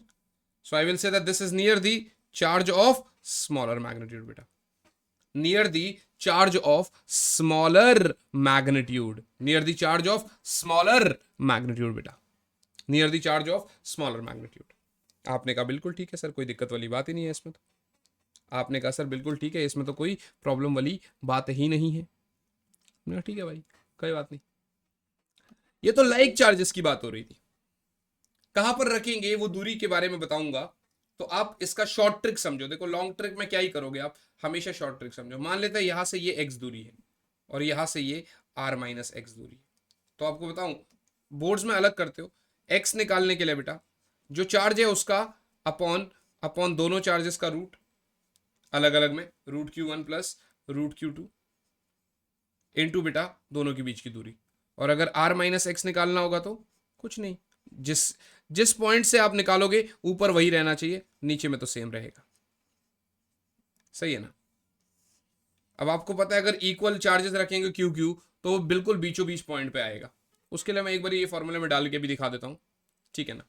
So I will say that this is near the charge of smaller magnitude beta, near the charge of smaller magnitude, near the charge of smaller magnitude beta, near the charge of smaller magnitude। आपने कहा बिल्कुल ठीक है sir, कोई दिक्कत वाली बात ही नहीं है इसमें। तो आपने कहा सर बिल्कुल ठीक है, इसमें तो कोई प्रॉब्लम वाली बात ही नहीं है। ठीक है भाई, कोई बात नहीं। ये तो लाइक चार्जेस की बात हो रही थी, कहां पर रखेंगे वो दूरी के बारे में बताऊंगा। तो आप इसका शॉर्ट ट्रिक समझो। देखो लॉन्ग ट्रिक में क्या ही करोगे आप, हमेशा शॉर्ट ट्रिक समझो। मान लेते हैं यहां से ये x दूरी है और यहां से ये r माइनस एक्स दूरी है। तो आपको बताऊं, बोर्ड्स में अलग करते हो। x निकालने के लिए बेटा जो चार्ज है उसका अपॉन अपॉन दोनों चार्जेस का रूट अलग अलग में, root Q1 plus root Q2 into बेटा दोनों के बीच की दूरी। और अगर r माइनस एक्स निकालना होगा तो कुछ नहीं, जिस जिस पॉइंट से आप निकालोगे ऊपर वही रहना चाहिए, नीचे में तो सेम रहेगा। सही है ना। अब आपको पता है अगर इक्वल चार्जेस रखेंगे क्यू क्यू तो वो बिल्कुल बीचों बीच पॉइंट पे आएगा। उसके लिए मैं एक बार ये फॉर्मूले में डाल के भी दिखा देता हूँ, ठीक है ना।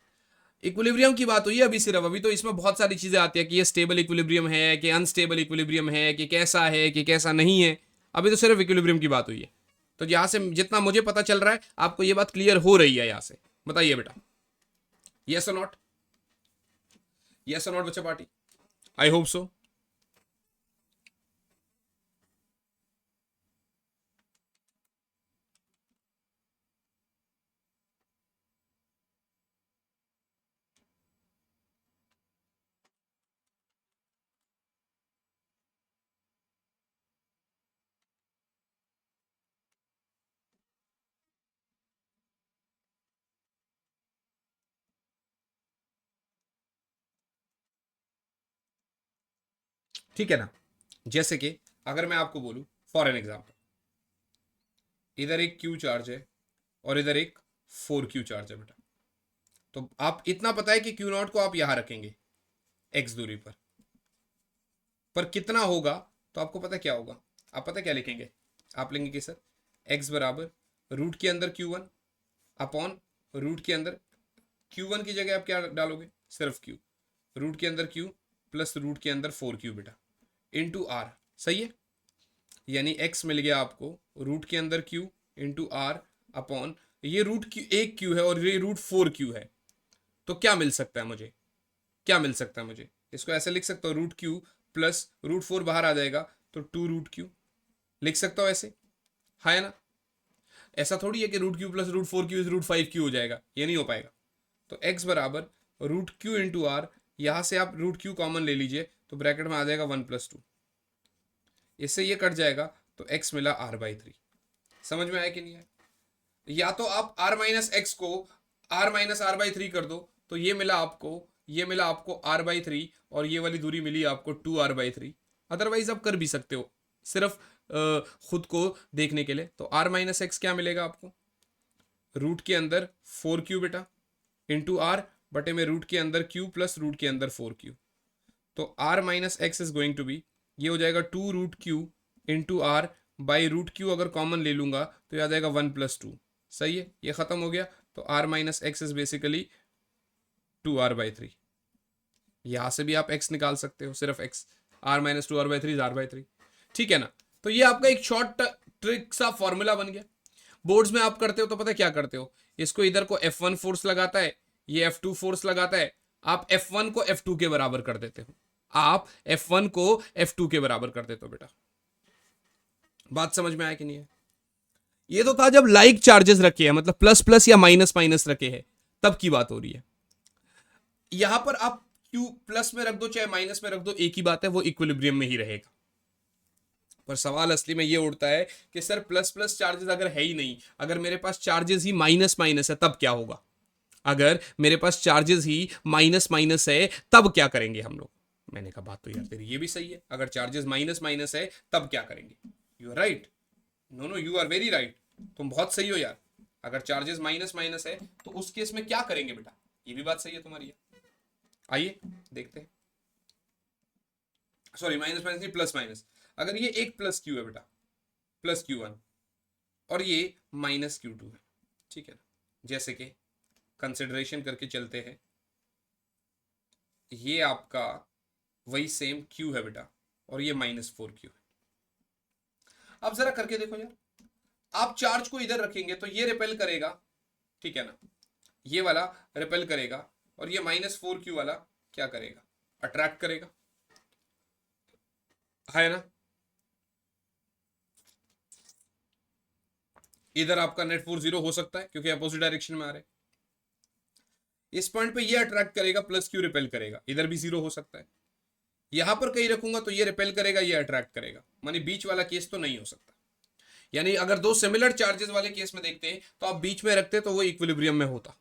इक्विलिब्रियम की बात हुई है अभी सिर्फ, अभी तो इसमें बहुत सारी चीजें आती है कि ये स्टेबल इक्विलिब्रियम है कि अनस्टेबल इक्विलिब्रियम है कि कैसा है कि कैसा नहीं है। अभी तो सिर्फ इक्विलिब्रियम की बात हुई है। तो यहां से जितना मुझे पता चल रहा है आपको ये बात क्लियर हो रही है यहां से, बताइए बेटा, यस और नॉट, यस और नॉट बच्चा पार्टी, आई होप सो। ठीक है ना। जैसे कि अगर मैं आपको बोलूं फॉर एन एग्जाम्पल, इधर एक क्यू चार्ज है और इधर एक 4Q चार्ज है बेटा। तो आप इतना पता है कि क्यू नॉट को आप यहां रखेंगे एक्स दूरी पर कितना होगा, तो आपको पता क्या होगा, आप पता क्या लिखेंगे, आप लेंगे कि सर एक्स बराबर रूट के अंदर Q1 अपॉन रूट के अंदर Q1 की जगह आप क्या डालोगे, सिर्फ Q, रूट के अंदर Q प्लस रूट के अंदर 4Q बेटा इंटू आर। सही है, यानी x मिल गया आपको रूट के अंदर q इंटू आर अपॉन ये रूट क्यू, एक q है और ये रूट 4Q है। तो क्या मिल सकता है मुझे, क्या मिल सकता है मुझे, इसको ऐसे लिख सकता हूँ रूट क्यू प्लस रूट 4 बाहर आ जाएगा तो 2 रूट क्यू लिख सकता हूँ ऐसे, है ना। ऐसा थोड़ी है कि root Q plus root 4 Q is root 5 Q हो जाएगा, ये नहीं हो पाएगा। तो x बराबर रूट क्यू इंटू आर, यहां से आप रूट क्यू कॉमन ले लीजिए तो ब्रैकेट में आ जाएगा 1+2, इससे ये कट जाएगा तो x मिला r/3। समझ में आया कि नहीं आया? या तो आप r माइनस एक्स को r माइनस r/3 कर दो, तो ये मिला आपको r/3, और ये वाली दूरी मिली आपको 2r/3। अदरवाइज आप कर भी सकते हो सिर्फ खुद को देखने के लिए। तो r माइनस एक्स क्या मिलेगा आपको, रूट के अंदर 4q बेटा इंटू आर बटे में रूट के अंदर q प्लस रूट के अंदर 4q। तो r minus X is going to be, ये हो जाएगा 2√q into R by root Q, अगर कॉमन ले लूंगा तो ये आ जाएगा 1+2। सही है, ये खत्म हो गया। तो r minus X is basically 2r/3। यहां से भी आप x निकाल सकते हो, सिर्फ x, r minus 2r/3 is r/3। ठीक है ना? तो ये आपका एक शॉर्ट ट्रिक सा फॉर्मूला बन गया। बोर्ड्स में आप करते हो तो पता क्या करते हो, इसको इधर को F1 फोर्स लगाता है, ये F2 फोर्स लगाता है, आप F1 को F2 के बराबर कर देते हो, आप F1 को F2 के बराबर कर देते हो बेटा। बात समझ में आया कि नहीं है? ये तो था जब लाइक चार्जेस रखे हैं, मतलब प्लस प्लस या माइनस माइनस रखे हैं, तब की बात हो रही है। यहां पर आप Q प्लस में रख दो चाहे माइनस में रख दो, एक ही बात है, वो इक्विलिब्रियम में ही रहेगा। पर सवाल असली में ये उठता है कि सर प्लस प्लस चार्जेस अगर है ही नहीं, अगर मेरे पास चार्जेस ही माइनस माइनस है तब क्या होगा? अगर मेरे पास चार्जेस ही माइनस माइनस है तब क्या करेंगे हम लोग? मैंने कहा बात तो यार तेरी ये भी सही है, अगर चार्जेस माइनस माइनस है तब क्या करेंगे? You are right, no no you are very right, तुम बहुत सही हो यार। अगर चार्जेस माइनस माइनस है तो उस केस में क्या करेंगे बेटा? ये भी बात सही है तुम्हारी। आइए देखते हैं। सॉरी माइनस माइनस नहीं, प्लस माइनस। अगर ये एक प्लस क्यू है बेटा, प्लस Q1, और ये माइनस Q2 है, ठीक है ना? जैसे कि कंसिडरेशन करके चलते हैं, ये आपका वही सेम Q है बेटा, और ये -4Q है। अब जरा करके देखो यार, आप चार्ज को इधर रखेंगे तो ये रिपेल करेगा, ठीक है ना? ये वाला रिपेल करेगा, और ये -4Q वाला क्या करेगा? अट्रैक्ट करेगा, है ना? इधर आपका नेट फोर्स 0 हो सकता है क्योंकि अपोजिट डायरेक्शन में आ रहे हैं। इस पॉइंट पे ये अट्रैक्ट करेगा, प्लस Q रिपेल करेगा, इधर भी 0 हो सकता है। यहां पर कहीं रखूंगा तो ये रिपेल करेगा, ये अट्रैक्ट करेगा, मानी बीच वाला केस तो नहीं हो सकता। यानी अगर दो सिमिलर चार्जेस वाले केस में देखते हैं तो आप बीच में रखते तो वो इक्विलिब्रियम में होता,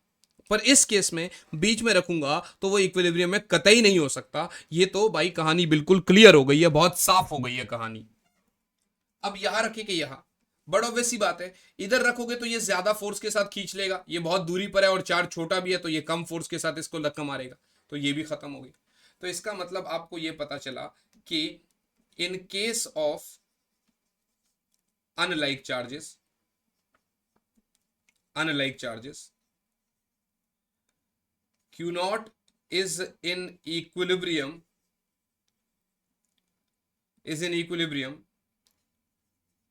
पर इस केस में बीच में रखूंगा तो वो इक्विलिब्रियम में कतई नहीं हो सकता। ये तो भाई कहानी बिल्कुल क्लियर हो गई है, बहुत साफ हो गई है कहानी। अब यहां रखे कि यहां, बड़ा ऑब्वियस सी बात है, इधर रखोगे तो ये ज्यादा फोर्स के साथ खींच लेगा, ये बहुत दूरी पर है और चार्ज छोटा भी है तो ये कम फोर्स के साथ इसको धक्का मारेगा, तो ये भी खत्म हो गई। तो इसका मतलब आपको ये पता चला कि in case of unlike charges, Q naught is in equilibrium,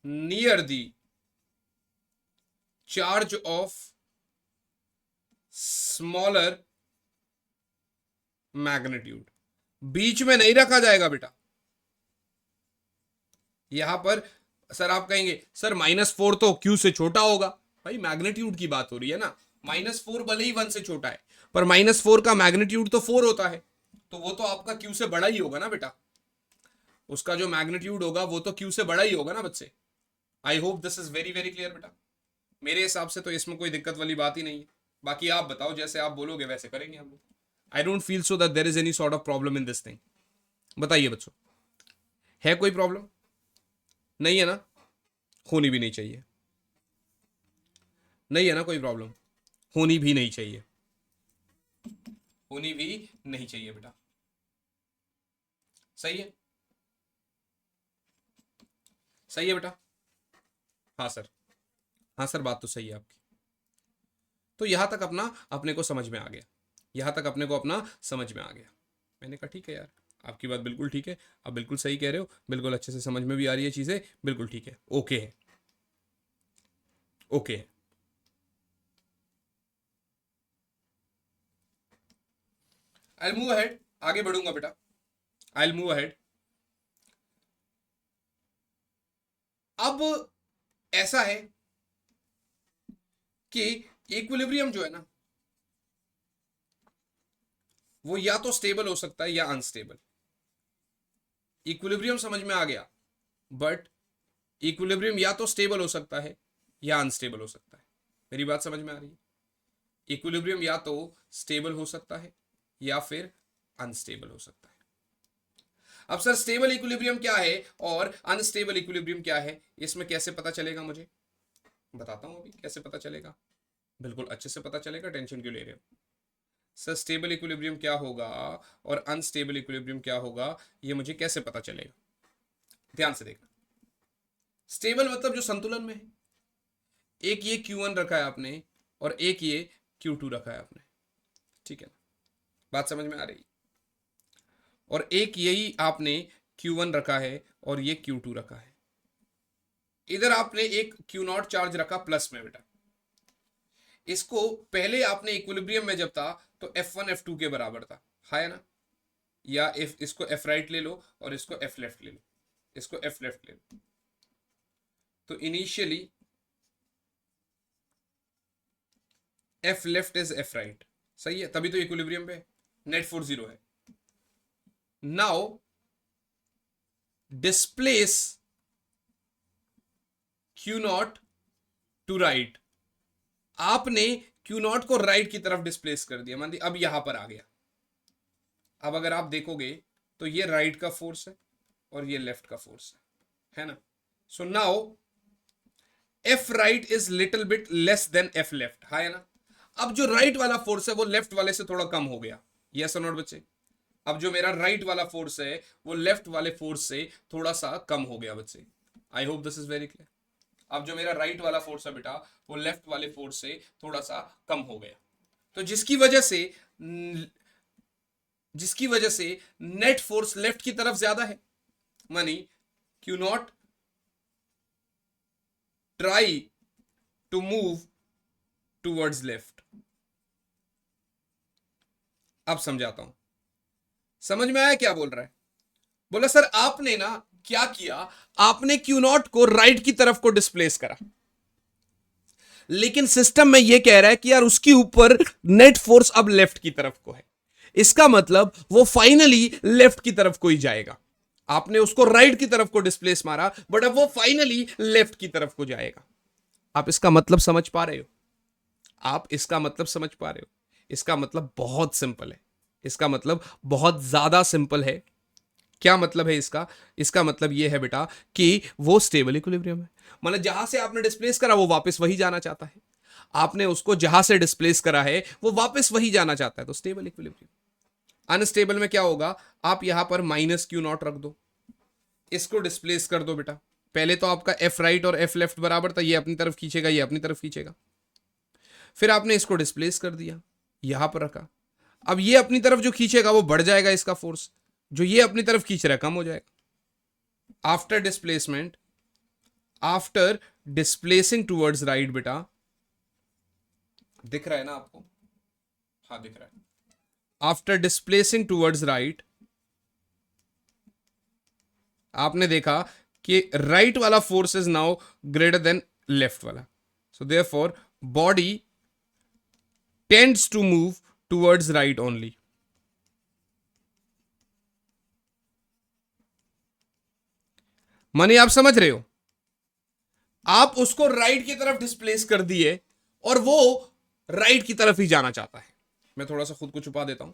near the charge of smaller magnitude। बीच में नहीं रखा जाएगा बेटा। यहां पर सर आप कहेंगे सर -4 तो Q से छोटा होगा, भाई मैग्नीट्यूड की बात हो रही है ना। -4 भले ही 1 से छोटा है, पर -4 का मैग्नीट्यूड तो 4 होता है, तो वो तो आपका Q से बड़ा ही होगा ना बेटा। उसका जो मैग्नीट्यूड होगा वो तो Q से बड़ा ही होगा ना बच्चे। आई hope this is very very clear बेटा। मेरे हिसाब से तो इसमें कोई दिक्कत वाली बात ही नहीं है। बाकी आप बताओ, जैसे आप बोलोगे वैसे करेंगे हम लोग। I don't feel so that there is any sort of problem in this thing. बताइए बच्चों, है कोई प्रॉब्लम? नहीं है ना? होनी भी नहीं चाहिए, नहीं है ना कोई प्रॉब्लम, होनी भी नहीं चाहिए, होनी भी नहीं चाहिए बेटा। सही है, सही है बेटा। हाँ सर, हाँ सर, बात तो सही है आपकी। तो यहां तक अपने को समझ में आ गया, यहां तक अपने को अपना समझ में आ गया। मैंने कहा ठीक है यार, आपकी बात बिल्कुल ठीक है, आप बिल्कुल सही कह रहे हो, बिल्कुल अच्छे से समझ में भी आ रही है चीजें, बिल्कुल ठीक है, ओके है, ओके है। आई मूव अहेड, आगे बढ़ूंगा बेटा, आई मूव अहेड। अब ऐसा है कि इक्विलिब्रियम जो है ना वो या तो स्टेबल हो सकता है या अनस्टेबल। इक्विलिब्रियम समझ में आ गया, बट इक्विलिब्रियम या तो स्टेबल हो सकता है या अनस्टेबल हो सकता है। मेरी बात समझ में आ रही है? इक्विलिब्रियम या तो स्टेबल हो सकता है या फिर अनस्टेबल हो सकता है। अब सर स्टेबल इक्विलिब्रियम क्या है और अनस्टेबल इक्विलिब्रियम क्या है, इसमें कैसे पता चलेगा? मुझे बताता हूं अभी कैसे पता चलेगा। बिल्कुल अच्छे से पता चलेगा, टेंशन क्यों ले रहे हो? सर स्टेबल इक्विलिब्रियम क्या होगा और अनस्टेबल इक्विलिब्रियम क्या होगा, ये मुझे कैसे पता चलेगा? ध्यान से देखना। स्टेबल मतलब जो संतुलन में है, एक ये Q1 रखा है आपने और एक ये Q2 रखा है आपने, ठीक है ना? बात समझ में आ रही? और एक यही आपने Q1 रखा है और ये Q2 रखा है। इधर आपने एक Q0 चार्ज रखा प्लस में बेटा। इसको पहले आपने इक्विलिब्रियम में जब था तो F1 F2 के बराबर था, है ना? या इसको F राइट ले लो और इसको F लेफ्ट ले लो, इसको F लेफ्ट ले लो। तो initially F left is F right, सही है? तभी तो इक्विलिब्रियम पे नेट फोर्स 0 है। Now displace Q0 to right. आपने Q0 को राइट की तरफ डिस्प्लेस कर दिया, मान ली अब यहां पर आ गया। अब अगर आप देखोगे तो ये राइट का फोर्स है और ये लेफ्ट का फोर्स है ना? So now F right is little bit less than F left, है ना? अब जो राइट वाला फोर्स है वो लेफ्ट वाले से थोड़ा कम हो गया, यस और नॉट बच्चे? अब जो मेरा राइट वाला फोर्स है वो लेफ्ट वाले फोर्स से थोड़ा सा कम हो गया बच्चे। आई hope this is very clear. अब जो मेरा राइट वाला फोर्स है बेटा वो लेफ्ट वाले फोर्स से थोड़ा सा कम हो गया, तो जिसकी वजह से नेट फोर्स लेफ्ट की तरफ ज्यादा है, मानी Q0 try to move towards left. अब समझाता हूं, समझ में आया क्या बोल रहा है? बोला सर आपने ना क्या किया, आपने Q0 को राइट की तरफ को डिस्प्लेस करा, लेकिन सिस्टम में यह कह रहा है कि यार उसके ऊपर नेट फोर्स अब लेफ्ट की तरफ को है। इसका मतलब वो फाइनली लेफ्ट की तरफ को ही जाएगा। आपने उसको राइट की तरफ को डिस्प्लेस मारा, बट अब वो फाइनली लेफ्ट की तरफ को जाएगा। आप इसका मतलब समझ पा रहे हो? आप इसका मतलब समझ पा रहे हो? इसका मतलब बहुत सिंपल है, इसका मतलब बहुत ज्यादा सिंपल है। क्या मतलब है इसका? इसका मतलब यह है बेटा कि वो स्टेबल इक्विलिब्रियम है। मतलब जहां से आपने डिस्प्लेस करा वो वापस वही जाना चाहता है, आपने उसको जहां से डिस्प्लेस करा है वो वापस वही जाना चाहता है, तो स्टेबल इक्विलिब्रियम। अनस्टेबल में क्या होगा, आप यहां पर -Q0 रख दो, इसको डिस्प्लेस कर दो बेटा। पहले तो आपका F राइट और F लेफ्ट बराबर था, ये अपनी तरफ खींचेगा ये अपनी तरफ खींचेगा। फिर आपने इसको डिस्प्लेस कर दिया, यहां पर रखा। अब ये अपनी तरफ जो खींचेगा वो बढ़ जाएगा, इसका फोर्स जो ये अपनी तरफ खींच रहा है कम हो जाएगा। After displacement, after displacing towards right बेटा, दिख रहा है ना आपको? हाँ दिख रहा है। आफ्टर डिस्प्लेसिंग टूवर्ड्स राइट, आपने देखा कि राइट वाला force is now greater than left वाला, so therefore body tends to move towards right only. माने आप समझ रहे हो? आप उसको राइट की तरफ डिस्प्लेस कर दिए और वो राइट की तरफ ही जाना चाहता है। मैं थोड़ा सा खुद को छुपा देता हूं।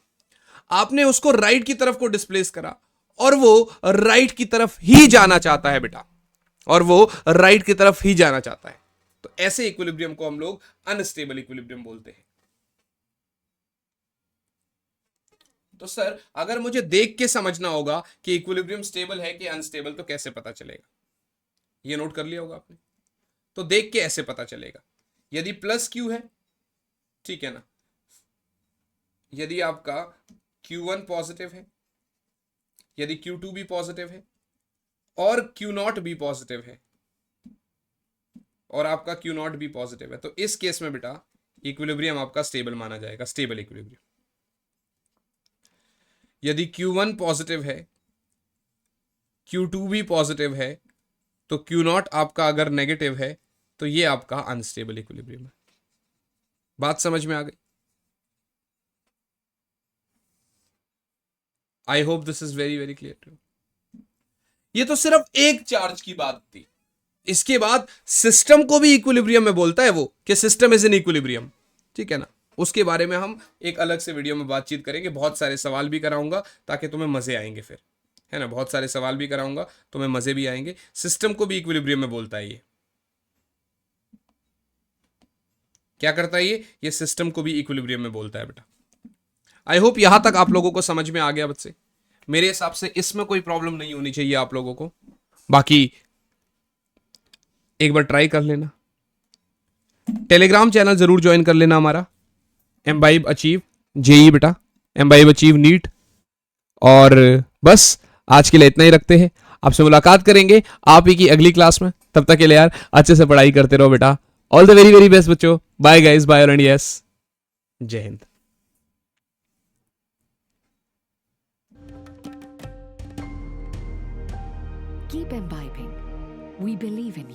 आपने उसको राइट की तरफ को डिस्प्लेस करा और वो राइट की तरफ ही जाना चाहता है बेटा, और वो राइट की तरफ ही जाना चाहता है। तो ऐसे इक्विलिब्रियम को हम लोग अनस्टेबल इक्विलिब्रियम बोलते हैं। तो सर अगर मुझे देख के समझना होगा कि इक्विलिब्रियम स्टेबल है कि अनस्टेबल, तो कैसे पता चलेगा? ये नोट कर लिया होगा आपने। तो देख के ऐसे पता चलेगा, यदि प्लस Q है, ठीक है ना, यदि आपका Q1 पॉजिटिव है, यदि Q2 भी पॉजिटिव है और Q0 भी पॉजिटिव है और आपका Q0 भी पॉजिटिव है, तो इस केस में बेटा इक्विलिब्रियम आपका स्टेबल माना जाएगा, स्टेबल इक्विलिब्रियम। यदि Q1 पॉजिटिव है, Q2 भी पॉजिटिव है, तो Q0 आपका अगर नेगेटिव है तो ये आपका अनस्टेबल इक्विलिब्रियम है। बात समझ में आ गई? I hope this is very very clear to. ये तो सिर्फ एक चार्ज की बात थी। इसके बाद सिस्टम को भी इक्विलिब्रियम में बोलता है वो, कि सिस्टम इज इन इक्विलिब्रियम, ठीक है ना। उसके बारे में हम एक अलग से वीडियो में बातचीत करेंगे, बहुत सारे सवाल भी कराऊंगा ताकि तुम्हें मजे आएंगे फिर, है ना। बहुत सारे सवाल भी कराऊंगा, तुम्हें मजे भी आएंगे। सिस्टम को भी इक्विलिब्रियम में बोलता है ये। क्या करता है ये सिस्टम को भी इक्विलिब्रियम में बोलता है बेटा। आई होप यहां तक आप लोगों को समझ में आ गया बच्चे। मेरे हिसाब से इसमें कोई प्रॉब्लम नहीं होनी चाहिए आप लोगों को। बाकी एक बार ट्राई कर लेना, टेलीग्राम चैनल जरूर ज्वाइन कर लेना हमारा, एम्बाइब अचीव जेई बेटा, एम्बाइब अचीव नीट। और बस आज के लिए इतना ही रखते हैं। आपसे मुलाकात करेंगे आप ही की अगली क्लास में। तब तक के लिए यार अच्छे से पढ़ाई करते रहो बेटा। All the very very best बच्चों। Bye guys, bye and yes, जय Hind. Keep imbibing. We believe in you.